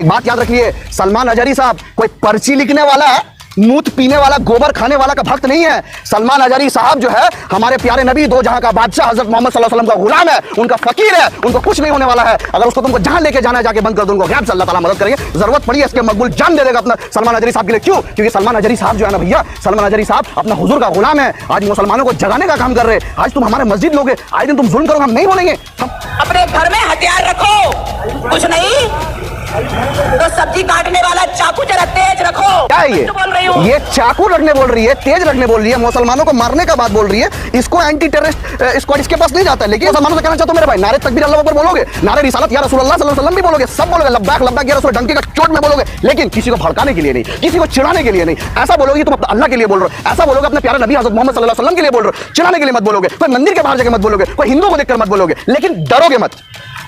बात याद रखिए, सलमान अजहरी साहब कोई पर्ची लिखने वाला है, मूत पीने वाला, गोबर खाने वाला का भक्त नहीं है। सलमान अजहरी साहब जो है हमारे प्यारे नबी, दो जहां का बादशाह हजरत मोहम्मद सल्लल्लाहु अलैहि वसल्लम का गुलाम है, उनका फकीर है, उनको कुछ नहीं होने वाला है। अगर उसको तुमको जहां लेके जाना है जाके बंद कर दो, उनको गैब से अल्लाह ताला मदद करेंगे। जरूरत पड़ी है इसके मकबूल जान दे देगा अपना सलमान अजहरी साहब के लिए। क्यों? क्योंकि सलमान अजहरी साहब जो है ना भैया, सलमान अजहरी साहब अपना हुजूर का गुलाम है। आज मुसलमानों को जगाने का काम कर रहे हैं। आज तुम हमारे मस्जिद लोगे, आज दिन तुम जुल्म करोगे, हम नहीं बोलेंगे। हम अपने घर में हथियार रखो, कुछ नहीं तो सब्जी काटने वाला चाकू जरा तेज रखो। क्या है ये चाकू रखने बोल रही है, तेज रखने बोल रही है, मुसलमानों को मारने का बात बोल रही है। इसको एंटी टेररिस्ट स्क्वाड इसके पास नहीं जाता है। लेकिन मुसलमानों से कहना चाहता हूं मेरे भाई, नारे तकबीर अल्लाह अकबर बोलोगे, नारे रिसालत या रसूलुल्लाह सल्लल्लाहु अलैहि वसल्लम भी बोलोगे, सब बोलोगे, लब्बैक लब्बैक या रसूल डंके का चोट में बोलोगे। लेकिन किसी को भड़काने के लिए नहीं, किसी को चिढ़ाने के लिए नहीं। ऐसा बोलोगे तुम अपने अल्लाह के लिए बोल रहे हो, ऐसा बोलोगे अपने प्यारे नबी हज़रत मोहम्मद सल्लल्लाहु अलैहि वसल्लम के लिए बोल रहे हो, चिढ़ाने के लिए मत बोलोगे। कोई मंदिर के बाहर जाके मत बोलोगे, कोई हिंदू को देखकर मत बोलोगे, लेकिन डरोगे मत,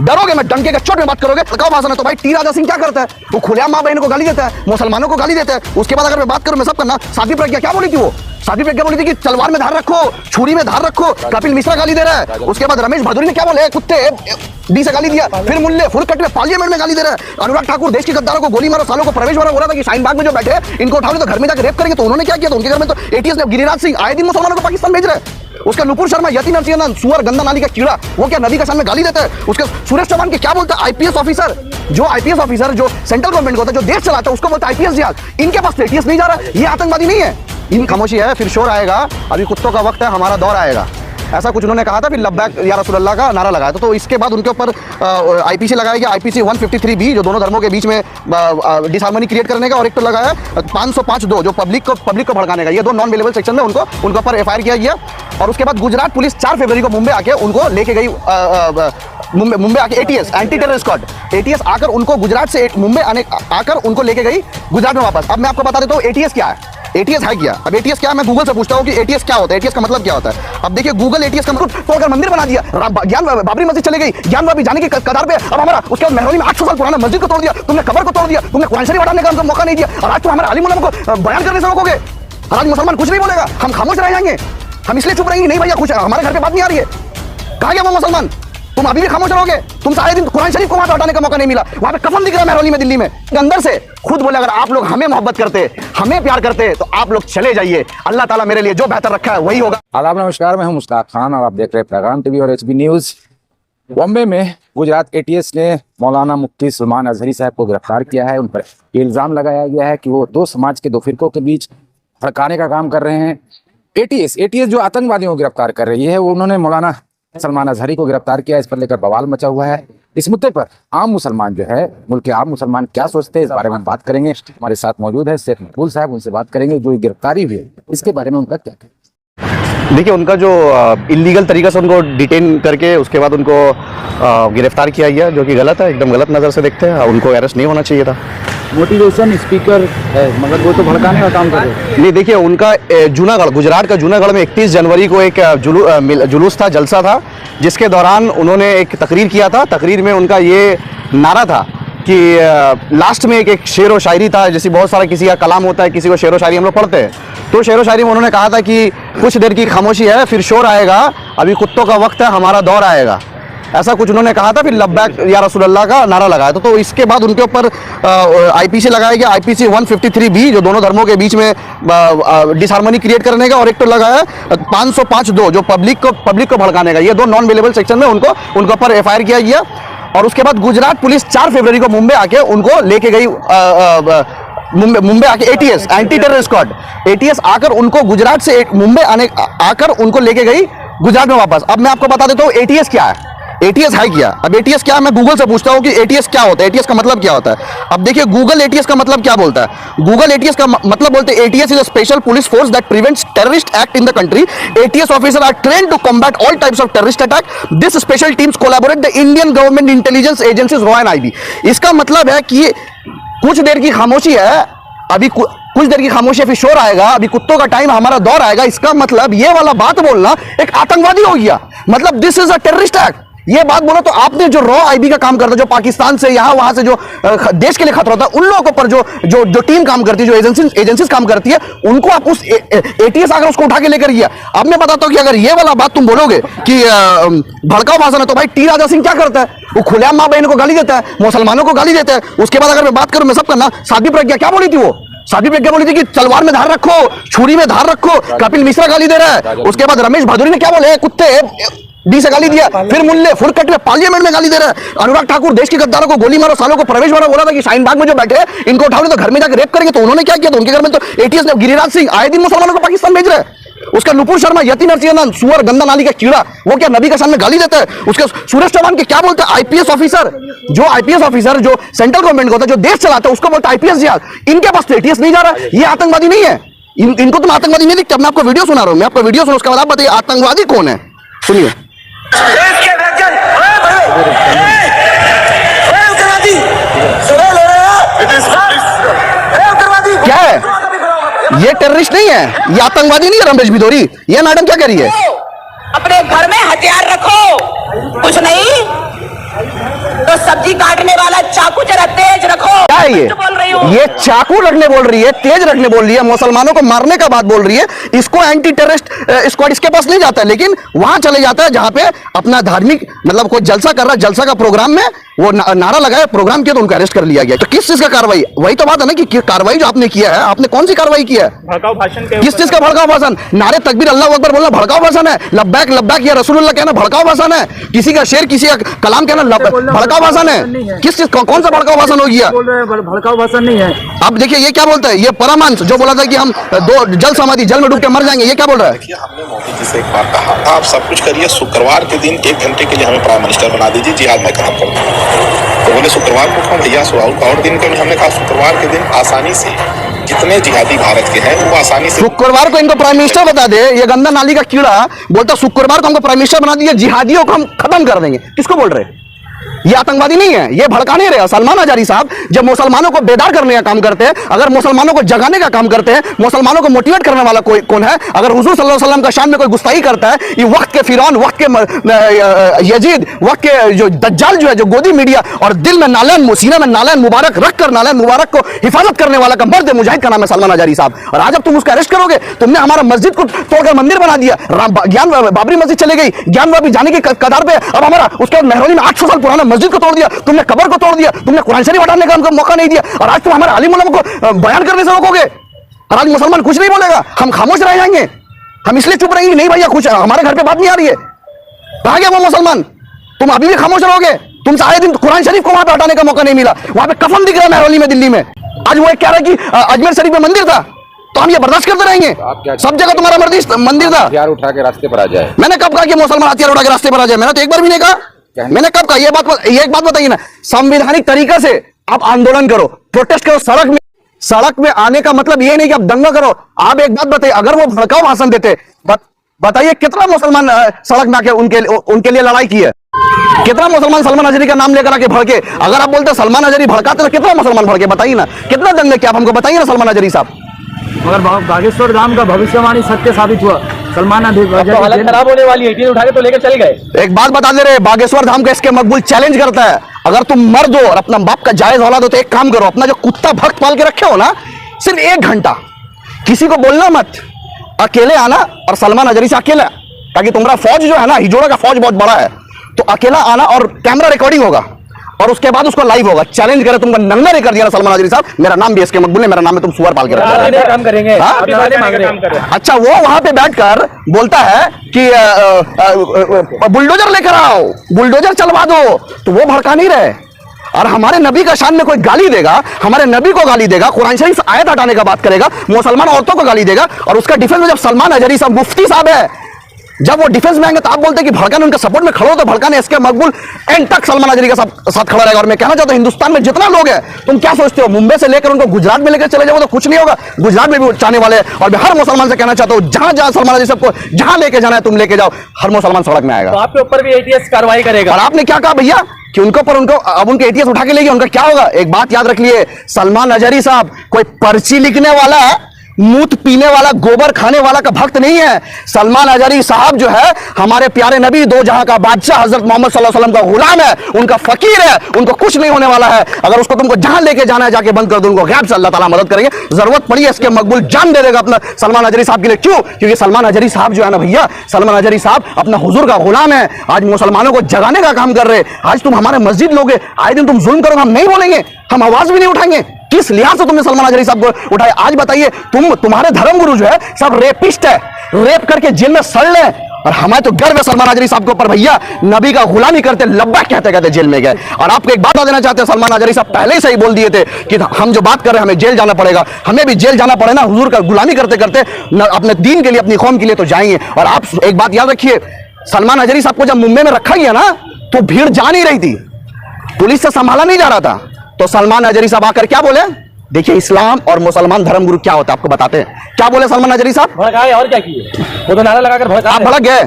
डरोगे मत, डंके का चोट में बात करोगे। लगाओ भाषण है तो भाई टी राजा सिंह क्या करता है? वो खुलेआम मां बहन को गाली देता है, मुसलमानों को गाली देता है। उसके बाद अगर मैं बात करूं, मैं सब करना, साध्वी प्रज्ञा क्या बोली थी? वो साध्वी प्रज्ञा बोली थी कि तलवार में धार रखो, छुरी में धार रखो। कपिल मिश्रा गाली दे रहा है। उसके बाद रमेश भदौरी ने क्या बोले? कुत्ते डी से गाली दिया। फिर मुल्ले फुरकट में पार्लियामेंट में गाली दे रहा है। अनुराग ठाकुर देश के गद्दारों को गोली मारो, सालों को प्रवेश हो रहा था कि शाहीन बाग में जो बैठे इनको उठाओगे तो घर में जाकर रेप करेंगे। तो उन्होंने क्या किया? तो उनके घर में तो एटीएस ने, गिरिराज सिंह आए दिन मुसलमानों को पाकिस्तान भेज रहे हैं। उसका नुपुर शर्मा, यति नरसिंह, सुअर गंदा नाली का कीड़ा, वो क्या नबी का शान में गाली देता है? उसका सुरेश चौहान के क्या बोलता है? आईपीएस ऑफिसर, जो आईपीएस ऑफिसर जो सेंट्रल गवर्नमेंट का होता है, जो देश चलाता है, उसको बोलता है आईपीएस जिहाद। इनके पास एटीएस नहीं जा रहा, ये आतंकवादी नहीं है। इन खामोशी है, फिर शोर आएगा, अभी कुत्तों का वक्त है, हमारा दौर आएगा। ऐसा कुछ उन्होंने कहा था, फिर लब्बैक या रसूलुल्लाह का नारा लगाया था। तो इसके बाद उनके ऊपर आईपीसी लगाया गया, आईपीसी 153B, जो दोनों धर्मों के बीच में डिसहार्मनी क्रिएट करने का, और एक तो लगाया 505(2) जो पब्लिक को भड़काने का। ये दो नॉन अवेलेबल सेक्शन में उनके ऊपर एफआईआर किया गया। और उसके बाद गुजरात पुलिस 4 फरवरी को मुंबई आके उनको लेके गई, मुंबई आके ATS, anti terror squad, ATS आकर उनको गुजरात से मुंबई आकर उनको लेके गई गुजरात में वापस। अब मैं आपको बता देता हूँ एटीएस क्या है। एटीएस है क्या? अब एटीएस क्या है, मैं गूगल से पूछता हूँ कि एटीएस क्या होता है, एटीएस का मतलब क्या होता है। अब देखिए गूगल एटीएस का मतलब, तो अगर मंदिर बना दिया, ज्ञान बाबरी मस्जिद चले गई, ज्ञान बाबी जाने की कतार पे, अब हमारा उसके बाद मेहरौली में 800 साल पुराना मस्जिद को तोड़ दिया, तुमने कब्र को तोड़ दिया, तुमने कुरान शरीफ हटाने का हमको मौका नहीं दिया, और आज तुम हमारे आलिम उलमा को बयान करने से रोकोगे। आज मुसलमान कुछ नहीं बोलेगा, हम खामोश रह जाएंगे, हम इसलिए चुप रहेंगे। नहीं भैया, कुछ हमारे घर पे बात नहीं आ रही है, कहा गया वो मुसलमान? तुम अभी भी खामोश रहोगे? तुम सारे दिन कुरान शरीफ को वहां हटाने का मौका नहीं मिला, वहां पे कफन दिख रहा है मेहरौली में, दिल्ली में। अंदर से खुद बोले, अगर आप लोग हमें मोहब्बत करते, हमें प्यार करते, तो आप लोग चले जाइए, अल्लाह ताला मेरे लिए जो बेहतर रखा है वही होगा। आदाब, नमस्कार, मैं हूं मुश्ताक खान और आप देख रहे हैं पैगाम टीवी और एचबी न्यूज। बॉम्बे में गुजरात एटीएस ने मौलाना मुफ्ती सलमान अजहरी साहब को गिरफ्तार किया है। उन पर इल्जाम लगाया गया है कि वो दो समाज के, दो फिरकों के बीच भड़काने का काम कर रहे हैं। एटीएस जो आतंकवादियों को गिरफ्तार कर रही है, वो उन्होंने मौलाना सलमान अजहरी को गिरफ्तार किया। इस पर लेकर बवाल मचा हुआ है। इस मुद्दे पर आम मुसलमान जो है, मुल्क के आम मुसलमान क्या सोचते हैं, इस बारे में हम बात करेंगे। हमारे साथ मौजूद है शेख मकबूल साहब, उनसे बात करेंगे जो गिरफ्तारी हुई है इसके बारे में उनका क्या कहना। देखिए, उनका जो इलीगल तरीका से उनको डिटेन करके उसके बाद उनको गिरफ्तार किया गया, जो कि गलत है, एकदम गलत नज़र से देखते हैं। उनको अरेस्ट नहीं होना चाहिए था। मोटिवेशन स्पीकर है, मगर वो तो भड़काने का काम कर रहे हैं। नहीं, देखिए उनका जूनागढ़, गुजरात का जूनागढ़ में 31 जनवरी को एक जुलूस था, जलसा था, जिसके दौरान उन्होंने एक तकरीर किया था। तकरीर में उनका ये नारा था कि लास्ट में एक शेर व शायरी था, जैसे बहुत सारा किसी का कलाम होता है, किसी को शेर व शायरी हम लोग पढ़ते हैं, तो शेर व शायरी में उन्होंने कहा था कि कुछ देर की खामोशी है, फिर शोर आएगा, अभी कुत्तों का वक्त है, हमारा दौर आएगा। ऐसा कुछ उन्होंने कहा था। फिर लब्बैक या रसूलुल्लाह का नारा लगाया था। तो इसके बाद उनके ऊपर आईपीसी लगाया गया, आईपीसी 153B, जो दोनों धर्मों के बीच में डिसहार्मनी क्रिएट करने का, और एक तो लगाया 505(2) जो पब्लिक को भड़काने का। ये दो नॉन अवेलेबल सेक्शन में उनके ऊपर एफआईआर किया गया। और उसके बाद गुजरात पुलिस 4 फरवरी को मुंबई आके उनको लेके गई, मुंबई आके ATS, anti terror squad, ATS आकर उनको गुजरात से मुंबई आकर उनको लेके गई गुजरात में वापस। अब मैं आपको बता देता हूँ एटीएस क्या है, एटीएस है क्या। अब एटीएस क्या है, मैं गूगल से पूछता हूँ कि एटीएस क्या होता है, एटीएस का मतलब क्या होता है। अब देखिए गूगल एटीएस का मतलब क्या बोलता है। गूगल एटीएस का मतलब बोलते हैं, ATS is a special police force that prevents terrorist act in the country. ATS officer are trained to combat all types of terrorist attack. This special teams collaborate the Indian government intelligence agencies रॉ and IB. इसका मतलब है कि कुछ देर की खामोशी है, अभी कुछ देर की खामोशी है, फिर शोर आएगा, अभी कुत्तों का टाइम, हमारा दौर आएगा। इसका मतलब ये वाला बात बोलना एक आतंकवादी हो गया। मतलब this is a terrorist act. ये बात बोलो तो आपने जो रॉ आईबी का काम करता, जो पाकिस्तान से यहाँ वहां से जो देश के लिए खतरा होता है, उन लोगों के ऊपर जो टीम काम करती है, जो एजेंसीज काम करती है, उनको आप उस एटीएस आकर उसको उठा के लेकर गया। अब मैं बताता हूं कि अगर ये वाला बात तुम बोलोगे कि भड़काऊ भाषण है, तो भाई टी राजा सिंह क्या करता है? वो खुलेआम मां बहन को गाली देता है, मुसलमानों को गाली देता है। उसके बाद अगर मैं बात करूं, मैं सब करना, साध्वी प्रज्ञा क्या बोली थी? वो साध्वी प्रज्ञा बोली थी कि तलवार में धार रखो, छुरी में धार रखो। कपिल मिश्रा गाली दे रहा है। उसके बाद रमेश भादुरी ने क्या बोले? कुत्ते डी से गाली दिया। फिर मुल्ले फुरकट में पार्लियामेंट में गाली दे रहा है। अनुराग ठाकुर देश के गद्दारों को गोली मारो, सालों को प्रवेश मारो, बोला था कि शाहीन बाग में जो बैठे इनको उठाओ तो घर में जाकर रेप करेंगे। तो उन्होंने क्या किया? तो उनके घर में तो एटीएस ने, गिरिराज सिंह आए दिन मुसलमानों को पाकिस्तान भेज रहे हैं। उसका नुपुर शर्मा, यति नरसिंहन, सुअर गंदा नाली का कीड़ा, वो क्या नबी का सामने गाली देता है? उसके सुरेश चौहान के क्या बोलते हैं? आईपीएस ऑफिसर, जो आईपीएस ऑफिसर जो सेंट्रल गवर्नमेंट का होता है, जो देश चलाता है, उसको बोलता है आईपीएस जिहाद। इनके पास तो एटीएस नहीं जा रहा। ये आतंकवादी नहीं है। इनको तुम आतंकवादी नहीं दिखते। मैं आपको वीडियो सुना रहा हूं, मैं आपको वीडियो सुनो, उसके बाद आप बताइए आतंकवादी कौन है। सुनिए। क्या है ये? टेररिस्ट नहीं है, ये आतंकवादी नहीं है। रमेश भिदोरी, ये मैडम क्या कह रही है? अपने घर में हथियार रखो, कुछ नहीं तो सब्जी काटने वाला चाकू जरा तेज रखो। क्या है ये? बोल रही हूँ, ये चाकू रखने बोल रही है, तेज रखने बोल रही है, मुसलमानों को मारने का बात बोल रही है। इसको एंटी टेररिस्ट स्क्वाड इसके पास नहीं जाता है, लेकिन वहां चले जाता है जहां पे अपना धार्मिक मतलब कोई जलसा कर रहा है, जलसा का प्रोग्राम में वो नारा लगाया, प्रोग्राम किया, तो उनको अरेस्ट कर लिया गया। तो किस चीज का कार्रवाई? वही तो बात है ना कि कार्रवाई जो आपने किया है, आपने कौन सी कार्रवाई किया है? भड़काऊ भाषण के किस चीज का भड़काऊ भाषण? नारे तकबीर अल्लाह अकबर बोलना भड़काऊ भाषण है? लब्बैक लब्बैक या रसूलुल्लाह कहना भड़काऊ भाषण है? किसी का शेर, किसी का कलाम कहना भड़काऊ भाषण है? किस चीज, कौन सा भड़काऊ भाषण हो गया? बोल रहे हैं भड़काऊ भाषण नहीं है। अब देखिए ये क्या बोलता है, ये परमांश जो बोला था कि हम दो जल समाधि, जल में डूब के मर जाएंगे, ये क्या बोल रहा है? हमने मोदी जी से एक बार कहा था, आप सब कुछ करिए, शुक्रवार के दिन 1 घंटे के लिए हमें प्राइम मिनिस्टर बना दीजिए, जिहाद मैं खत्म कर दूंगा। तो बोले शुक्रवार को क्यों भैया? और दिन क्यों? हमने कहा शुक्रवार के दिन आसानी से जितने जिहादी भारत के हैं वो आसानी से, शुक्रवार को इनको प्राइम मिनिस्टर बता दे। ये गंदा नाली का कीड़ा बोलता शुक्रवार को हमको प्राइम मिनिस्टर बना दिए, जिहादियों को हम खत्म कर देंगे। किसको बोल रहे हैं? ये आतंकवादी नहीं है, ये भड़का नहीं रहे। सलमान अजारी साहब जब मुसलमानों को बेदार करने का काम करते हैं, अगर मुसलमानों को जगाने का काम करते हैं, मुसलमानों को मोटिवेट करने वाला कोई कौन है? अगर हुजूर सल्लल्लाहु अलैहि वसल्लम का शान में कोई गुस्ताखी करता है, ये वक्त के फिरौन, वक्त के यजीद, वक्त के जो दज्जाल जो है, जो गोदी मीडिया और दिल में नालैन, सीने में नालैन मुबारक रखकर नालैन मुबारक को हिफाजत करने वाला का मर्द मुजाहिद का नाम है सलमान अजारी साहब। और आज अब तुम उसका अरेस्ट करोगे? तुमने हमारा मस्जिद को तोड़कर मंदिर बना दिया, ज्ञान बाबरी मस्जिद चले गई, ज्ञान बाबरी जाने की कतार पे। अब हमारा उसके बाद मेहरौली में 800 साल पुराना मस्जिद को तोड़ दिया, तुमने कब्र को तोड़ दिया, तुमने कुरान शरीफ हटाने का हमको मौका नहीं दिया, और आज तुम हमारे आलिम उलमा को बयान करने से रोकोगे। और आज मुसलमान कुछ नहीं बोलेगा, हम खामोश रह जाएंगे। हम इसलिए चुप रहेंगे, नहीं भैया कुछ हमारे घर पे बात नहीं आ रही है। कहां गया वो मुसलमान? तुम अभी भी खामोश रहोगे? तुमसे आए दिन कुरान शरीफ को वहां पे हटाने का मौका नहीं मिला, वहां पे कफन दिख रहा है मेहरौली में, दिल्ली में। आज वो कह रहा है कि अजमेर शरीफ में मंदिर था, तो हम ये बर्दाश्त करते रहेंगे? सब जगह तुम्हारा मंदिर था। हथियार उठा के रास्ते पर आ जाए। मैंने कब कहा कि मुसलमान हथियार उठा के रास्ते पर आ जाए? मैंने तो एक बार भी नहीं कहा। मैंने कब कहा? ये एक बात बताइए ना, संवैधानिक तरीके से आप आंदोलन करो, प्रोटेस्ट करो, सड़क में आने का मतलब ये नहीं कि आप दंगा करो। आप एक बात बताइए, अगर वो भड़काऊ भाषण देते, बताइए कितना मुसलमान सड़क में आके उनके लिए लड़ाई की है? कितना मुसलमान सलमान अजहरी का नाम लेकर आके भड़के? अगर आप बोलते सलमान अजहरी भड़काते तो कितना मुसलमान भड़के? बताइए ना, कितना दंगे किया आप हमको बताइए ना सलमान अजहरी साहब। मगर बागेश्वर धाम का भविष्यवाणी सत्य साबित हुआ। सलमान हालत खराब होने वाली है, एटीएस उठा के तो लेकर चल गए। एक बात बता दे रहे, बागेश्वर धाम का इसके मकबूल चैलेंज करता है, अगर तुम मर्द हो और अपना बाप का जायज औलाद हो तो एक काम करो, अपना जो कुत्ता भक्त पाल के रखे हो ना, सिर्फ 1 घंटा किसी को बोलना मत, अकेले आना और सलमान अजहरी से अकेला, ताकि तुम्हारा फौज जो है ना, हिजोड़ा का फौज बहुत बड़ा है, तो अकेला आना और कैमरा रिकॉर्डिंग होगा और उसके बाद उसको लाइव होगा। चैलेंज करे तुमको नंगा नहीं कर दिया ना सलमान अजहरी साहब, मेरा नाम भी इसके मकबूल है, मेरा नाम है, तुम सुअर पाल के रखो। काम करेंगे। अच्छा, वो वहां पे बैठकर बोलता है कि बुलडोजर लेकर आओ, बुलडोजर चलवा दो, तो वो भड़का नहीं रहे। और हमारे नबी का शान में कोई गाली देगा, हमारे नबी को गाली देगा, कुरान शरीफ से आयत हटाने का बात करेगा, मुसलमान औरतों को गाली देगा, और उसका डिफेंस में जब सलमान अजहरी साहब मुफ्ती साहब है, जब वो डिफेंस में आएंगे तो आप बोलते हैं कि भड़का ने उनके सपोर्ट में खड़े हो, तो भड़का ने इसके मकबूल एंड तक सलमान अजहरी के साथ खड़ा रहेगा। और मैं कहना चाहता हूं, हिंदुस्तान में जितना लोग हैं, तुम क्या सोचते हो मुंबई से लेकर उनको गुजरात में लेकर चले जाओ तो कुछ नहीं होगा? गुजरात में भी चाहने वाले हैं। और मैं हर मुसलमान से कहना चाहता हूं, जहां जहां सलमान अजहरी सबको जहां लेके जाना है तुम लेके जाओ, हर मुसलमान सड़क में आएगा। तो आपके ऊपर भी एटीएस कार्रवाई करेगा। और आपने क्या कहा भैया कि उनको पर अब उनके एटीएस उठा के लेंगे, उनका क्या होगा? एक बात याद रख लिए, सलमान अजहरी साहब कोई पर्ची लिखने वाला मूत पीने वाला, गोबर खाने वाला का भक्त नहीं है। सलमान अजहरी साहब जो है हमारे प्यारे नबी, दो जहां का बादशाह हजरत मोहम्मद सल्लल्लाहु अलैहि वसल्लम का गुलाम है, उनका फकीर है, उनको कुछ नहीं होने वाला है। अगर उसको तुमको जहां लेके जाना है जाके बंद कर दो, उनको गैब से अल्लाह ताला मदद करेंगे। जरूरत पड़ी है इसके मकबूल जान दे देगा अपना सलमान अजहरी साहब के लिए। क्यों? क्योंकि सलमान अजहरी साहब जो है ना भैया, सलमान अजहरी साहब अपना हुजूर का गुलाम है। आज मुसलमानों को जगाने का काम कर रहे हैं। आज तुम हमारे मस्जिद लोगे, आए दिन तुम जुल्म करोगे, हम नहीं बोलेंगे, हम आवाज भी नहीं उठाएंगे। किस लिहाज से तुमने सलमान अजहरी साहब को उठाया? आज बताइए, तुम्हारे धर्मगुरु जो है सब रेपिस्ट है, रेप करके जेल में सड़ ले, और हमें तो गर्व है सलमान अजहरी साहब के ऊपर भैया, नबी का गुलामी करते लब्बैक कहते कहते जेल में गए। और आपको एक बात देना चाहते हैं, सलमान अजहरी साहब पहले से ही बोल दिए थे कि हम जो बात कर रहे हैं हमें जेल जाना पड़ेगा, हमें भी जेल जाना पड़े ना, हुजूर का गुलामी करते करते अपने दीन के लिए, अपनी कौम के लिए तो जाएंगे। और आप एक बात याद रखिए, सलमान अजहरी साहब को जब मुंबई में रखा गया ना, तो भीड़ जा नहीं रही थी, पुलिस से संभाला नहीं जा रहा था। तो सलमान अजहरी साहब आकर क्या बोले? देखिए इस्लाम और मुसलमान धर्मगुरु क्या होता है आपको बताते हैं। क्या बोले सलमान अजहरी साहब? भड़काए और क्या किए? वो तो नारा लगाकर भड़का। आप भड़क गए?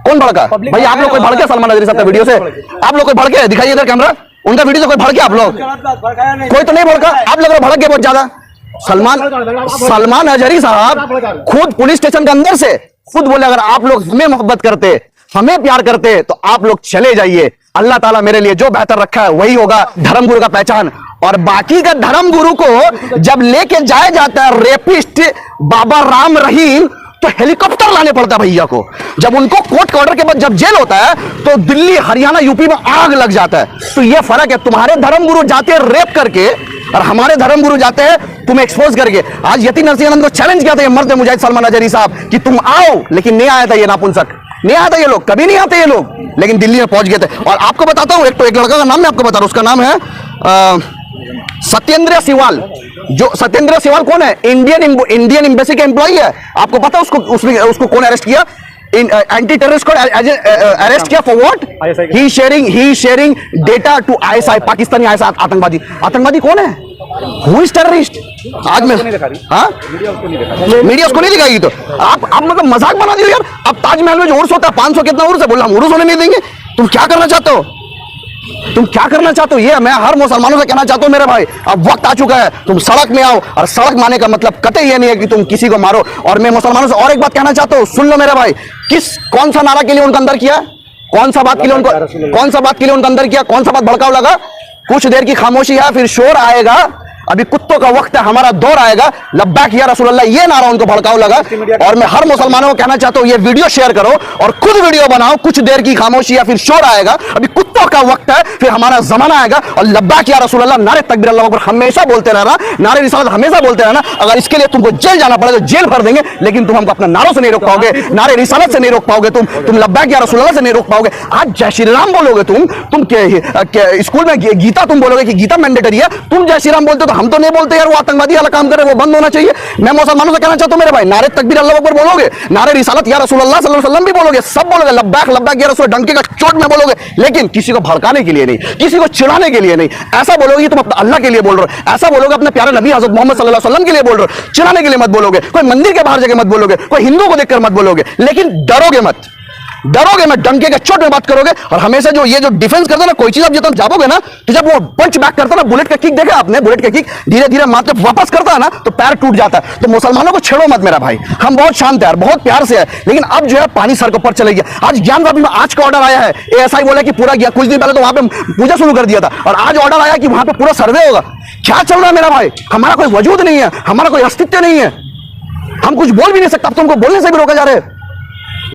कौन भड़का? भाई आप लोग कोई भड़के सलमान अजहरी साहब का वीडियो से? आप लोग कोई भड़के? दिखाइए इधर कैमरा, उनका वीडियो से कोई भड़के? आप लोग कोई तो नहीं भड़का, आप लोग भड़क गए बहुत ज्यादा। सलमान अजहरी साहब खुद पुलिस स्टेशन के अंदर से खुद बोले, अगर आप लोग हमें मोहब्बत करते, हमें प्यार करते, तो आप लोग चले जाइए, अल्लाह ताला मेरे लिए जो बेहतर रखा है वही होगा धर्मगुरु का पहचान। और बाकी का धर्मगुरु को जब लेके जाया जाता है रेपिस्ट बाबा राम रहीम, तो हेलीकॉप्टर लाने पड़ता है भैया को। जब उनको कोर्ट के ऑर्डर के बाद जब जेल होता है, तो दिल्ली हरियाणा यूपी में आग लग जाता है। तो ये फर्क है, तुम्हारे धर्मगुरु जाते हैं रेप करके, और हमारे धर्मगुरु जाते हैं तुम्हें एक्सपोज करके। आज यति नरसिंहानंद को चैलेंज किया था ये मर्द मुजाहिद सलमान अजहरी साहब कि तुम आओ, लेकिन नहीं आया था ये नापुंसक, नहीं आता ये लोग, कभी नहीं आते ये लोग, लेकिन दिल्ली में पहुंच गए थे। और आपको बताता हूं, एक लड़का का नाम मैं आपको बता रहा हूं, उसका नाम है सत्येंद्र सिवाल। जो सत्येंद्र सिवाल कौन है? इंडियन एम्बेसी का एम्प्लॉई है। आपको पता है उसको कौन अरेस्ट किया? एंटी टेररिस्ट को अरेस्ट किया for what? He sharing data to ISI, Pakistani ISI आतंकवादी कौन है? Who is terrorist? आज में हाँ मीडिया उसको नहीं दिखाएगी। तो आप मतलब मजाक बना दियो यार। अब ताजमहल में जो उर्स होता है 500 कितना उर्स है, बोला हम उर्स होने नहीं देंगे। तुम क्या करना चाहते हो? तुम क्या करना चाहते हो? ये मैं हर मुसलमानों से कहना चाहता हूं मेरे भाई, अब वक्त आ चुका है, तुम सड़क में आओ। और सड़क मारने का मतलब कतई ये नहीं है कि तुम किसी को मारो। और मैं मुसलमानों से और एक बात कहना चाहता हूं, सुन लो मेरे भाई, कौन सा नारा के लिए उनका अंदर किया, कौन सा बात के लिए उनका अंदर किया, कौन सा बात भड़काव लगा? कुछ देर की खामोशी है, फिर शोर आएगा, अभी कुत्तों का वक्त है, हमारा दौर आएगा, लब्बैक या रसूल अल्लाह, ये नारा उनको भड़काव लगा। और मैं हर मुसलमानों को कहना चाहता हूं, ये वीडियो शेयर करो और खुद वीडियो बनाओ। कुछ देर की खामोशी या फिर शोर आएगा, अभी कुत्तों का वक्त है, फिर हमारा जमाना आएगा। और लब्बैक या रसूल अल्लाह, नारे तकबीर अल्लाहू अकबर हमेशा बोलते रहना, नारे रिसालत हमेशा बोलते रहना। अगर इसके लिए तुमको जेल जाना पड़े तो जेल भर देंगे, लेकिन तुम हमको अपने नारों से नहीं रोक पाओगे, नारे रिसालत से नहीं रोक पाओगे, तुम लब्बैक या रसूल अल्लाह से नहीं रोक पाओगे। आज जय श्री राम बोलोगे तुम स्कूल में गीता तुम बोलोगे कि गीता मैंडेटरी है, तुम जय श्री राम बोलते हो, तो हम तो नहीं बोलते यार वो आतंकवादी वाला काम करे, वो बंद होना चाहिए। मैं मुसलमानों से कहना चाहता हूं मेरे भाई, नारे तकबीर अल्लाहू अकबर बोलोगे, नारे रिसालत या रसूल अल्लाह सल्लल्लाहु अलैहि वसल्लम भी बोलोगे, सब बोलोगे, लब्बैक या रसूल, डंके का चोट में बोलोगे, लेकिन किसी को भड़काने के लिए नहीं, किसी को चिढ़ाने के लिए नहीं। ऐसा बोलोगे तुम अपने अल्लाह के लिए बोल रहे हो, ऐसा बोलोगे अपने प्यारे नबी हजरत मोहम्मद सल्लल्लाहु अलैहि वसल्लम के लिए बोल रहे हो, चिढ़ाने के लिए मत बोलोगे, कोई मंदिर के बाहर जाके मत बोलोगे, कोई हिंदू को देखकर मत बोलोगे, लेकिन डरोगे मत, डंके के चोट में बात करोगे। और हमेशा जो ये जो डिफेंस करता ना, कोई चीज आप जब जाओगे ना, तो जब वो पंच बैक करता ना, बुलेट का किक देखा आपने, बुलेट का किक धीरे धीरे मारते वापस करता है ना, तो पैर टूट जाता है। तो मुसलमानों को छेड़ो मत मेरा भाई, हम बहुत शांत है, बहुत प्यार से है, लेकिन अब जो है पानी सर के ऊपर चले गया। आज ज्ञानवापी में आज का ऑर्डर आया है, एएसआई बोला कि पूरा गया, कुछ दिन पहले तो वहां पे पूजा शुरू कर दिया था, और आज ऑर्डर आया कि वहां पे पूरा सर्वे होगा। क्या चल रहा है मेरा भाई? हमारा कोई वजूद नहीं है, हमारा कोई अस्तित्व नहीं है, हम कुछ बोल भी नहीं सकते, अब तुमको बोलने से भी रोका जा रहे हैं।